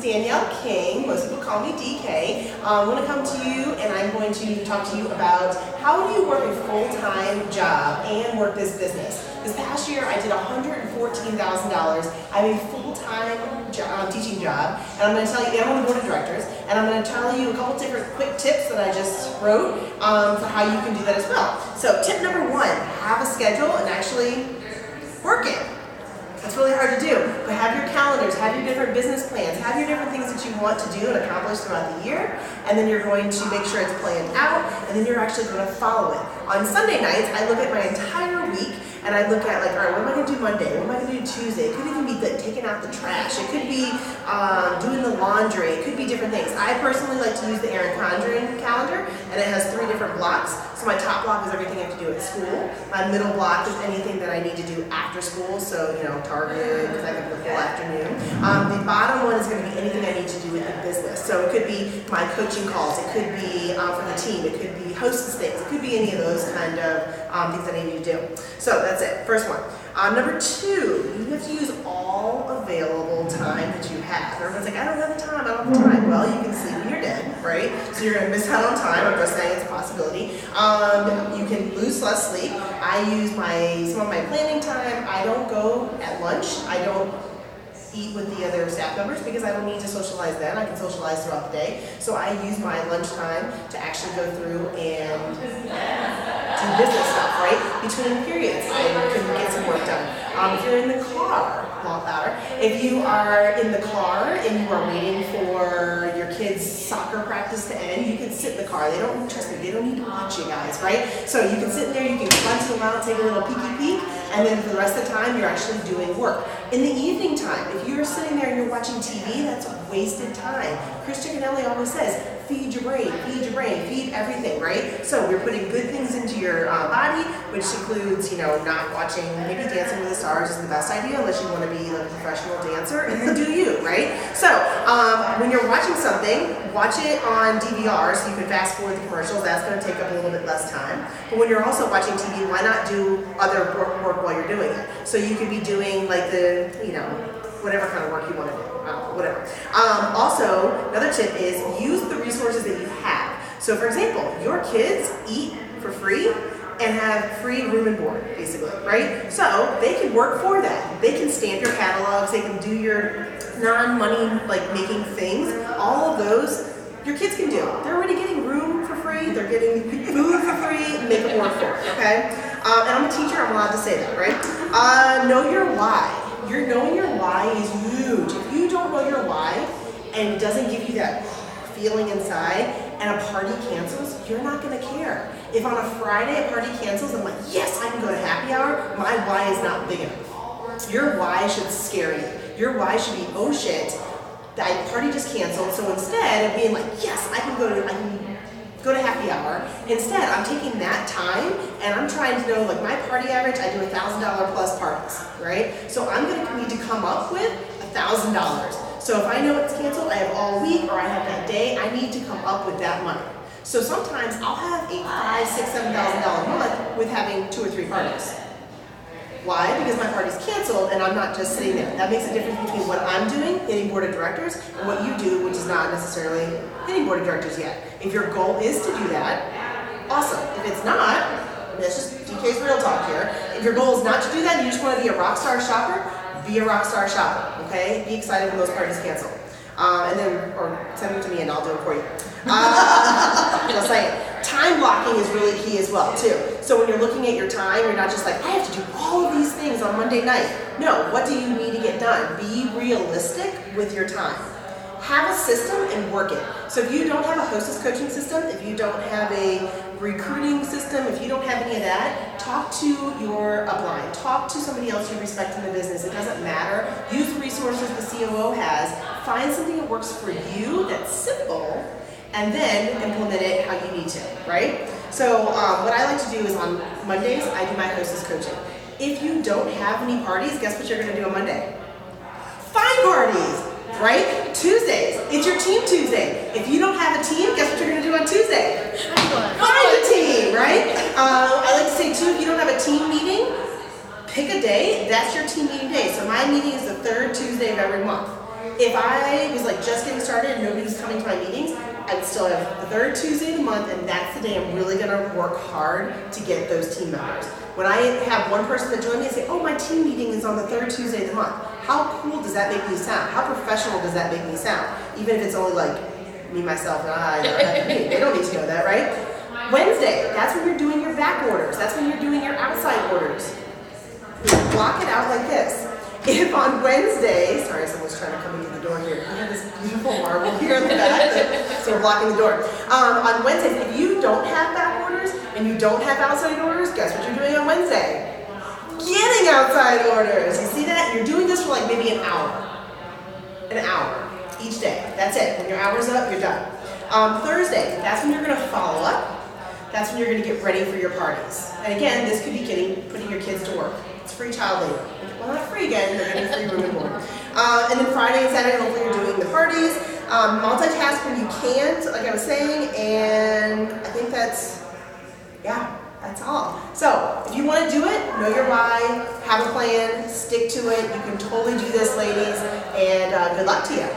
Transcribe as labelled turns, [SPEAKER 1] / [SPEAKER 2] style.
[SPEAKER 1] Danielle King. Most people call me DK. I'm going to come to you and I'm going to talk to you about how do you work a full-time job and work this business. This past year I did $114,000. I have a full-time teaching job, and I'm going to tell you, and I'm on the board of directors, and I'm going to tell you a couple different quick tips that I just wrote for how you can do that as well. So tip number one, have a schedule and actually work it. It's really hard to do, but have your calendars, have your different business plans, have your different things that you want to do and accomplish throughout the year, and then you're going to make sure it's planned out, and then you're actually going to follow it. On Sunday nights, I look at my entire week, and I look at like, all right, what am I going to do Monday? What am I going to do Tuesday? It could even be like taking out the trash. It could be doing the laundry. It could be different things. I personally like to use the Erin Condren calendar, and it has 3 different blocks. So my top block is everything I have to do at school. My middle block is anything that I need to do after school. So, you know, Target, because I can do the whole afternoon. The bottom one is going to be anything I need to do with the business. So it could be my coaching calls. It could be for the team. It could be hostess things. It could be any of those kind of things that I need to do. So that's it. First one. Number 2, you have to use all available time that you have. Everyone's like, I don't have the time, I don't have the time. Well, you can sleep when you're dead, right? So you're going to miss out on time. I'm just saying it's a possibility. You can lose less sleep. I use some of my planning time. I don't go at lunch. I don't eat with the other staff members because I don't need to socialize then. I can socialize throughout the day. So I use my lunchtime to actually go through and do business stuff, right? Between periods, I can get some work done. If you're in the car, not louder. If you are in the car and you are waiting for your kids' soccer practice to end, you can sit in the car. Trust me, they don't need to watch you guys, right? So you can sit in there, you can glance around, take a little peeky peek, and then for the rest of the time, you're actually doing work. In the evening time, if you're sitting there and you're watching TV, that's wasted time. Chris Chicanelli always says, feed your brain, feed everything, right? So we're putting good things into your body, which includes, you know, not watching, maybe Dancing with the Stars isn't the best idea unless you want to be like a professional dancer, and then do you, right? So when you're watching something, watch it on DVR so you can fast forward the commercials. That's going to take up a little bit less time. But when you're also watching TV, why not do other work while you're doing it? So you could be doing like whatever kind of work you want to do. Whatever. Also, another tip is use the resources that you have. So for example, your kids eat for free and have free room and board, basically, right? So they can work for that. They can stamp your catalogs, they can do your non-money like making things. All of those, your kids can do. They're already getting room for free, they're getting food for free, make them work for it, okay? And I'm a teacher, I'm allowed to say that, right? Know your why. Knowing your why is huge. If you don't know your why and it doesn't give you that feeling inside and a party cancels, you're not going to care. If on a Friday a party cancels, I'm like, yes, I can go to happy hour, my why is not big enough. Your why should scare you. Your why should be, oh shit, that party just canceled, so instead of being like, yes, I can go to happy hour. Instead, I'm taking that time and I'm trying to know, like my party average, I do $1,000 plus parties, right? So I'm going to need to come up with $1,000. So if I know it's canceled, I have all week or I have that day, I need to come up with that money. So sometimes I'll have a $5,000, $6,000, $7,000 month with having 2 or 3 parties. Why? Because my party's canceled and I'm not just sitting there. That makes a difference between what I'm doing, hitting board of directors, and what you do, which is not necessarily hitting board of directors yet. If your goal is to do that, awesome. If it's not, that's just DK's real talk here. If your goal is not to do that, and you just want to be a rock star shopper, be a rock star shopper, okay? Be excited when those parties cancel. Or send them to me and I'll do it for you. Just saying. Time blocking is really key as well, too. So when you're looking at your time, you're not just like, I have to do all of these things on Monday night. No, what do you need to get done? Be realistic with your time. Have a system and work it. So if you don't have a hostess coaching system, if you don't have a recruiting system, if you don't have any of that, talk to your upline. Talk to somebody else you respect in the business. It doesn't matter. Use the resources the COO has. Find something that works for you that's simple, and then implement it how you need to, right? So what I like to do is on Mondays, I do my hostess coaching. If you don't have any parties, guess what you're gonna do on Monday? Find parties, right? Tuesdays, it's your team Tuesday. If you don't have a team, guess what you're gonna do on Tuesday? Find a team, right? I like to say too, if you don't have a team meeting, pick a day, that's your team meeting day. So my meeting is the 3rd Tuesday of every month. If I was like just getting started and nobody was coming to my meetings, I would still have the third Tuesday of the month, and that's the day I'm really gonna work hard to get those team members. When I have one person that join me and say, oh, my team meeting is on the third Tuesday of the month, how cool does that make me sound? How professional does that make me sound? Even if it's only like me, myself, and I, they don't need to know that, right? Wednesday, that's when you're doing your back orders. That's when you're doing your outside orders. Block it out like this. If on Wednesday, sorry, someone's trying to come into the door here. We have this beautiful marble here in the back, so we're blocking the door. On Wednesdays, if you don't have back orders and you don't have outside orders, guess what you're doing on Wednesday? Getting outside orders. You see that? You're doing this for like maybe an hour. An hour each day. That's it. When your hour's up, you're done. Thursday, that's when you're going to follow up. That's when you're going to get ready for your parties. And again, this could be putting your kids to work. It's free child labor. Well, not free again, they're getting free room and board. And then Friday and Saturday, hopefully you're doing the parties. Multitask when you can't, like I was saying, and I think that's all. So, if you want to do it, know your why, have a plan, stick to it. You can totally do this, ladies, and good luck to you.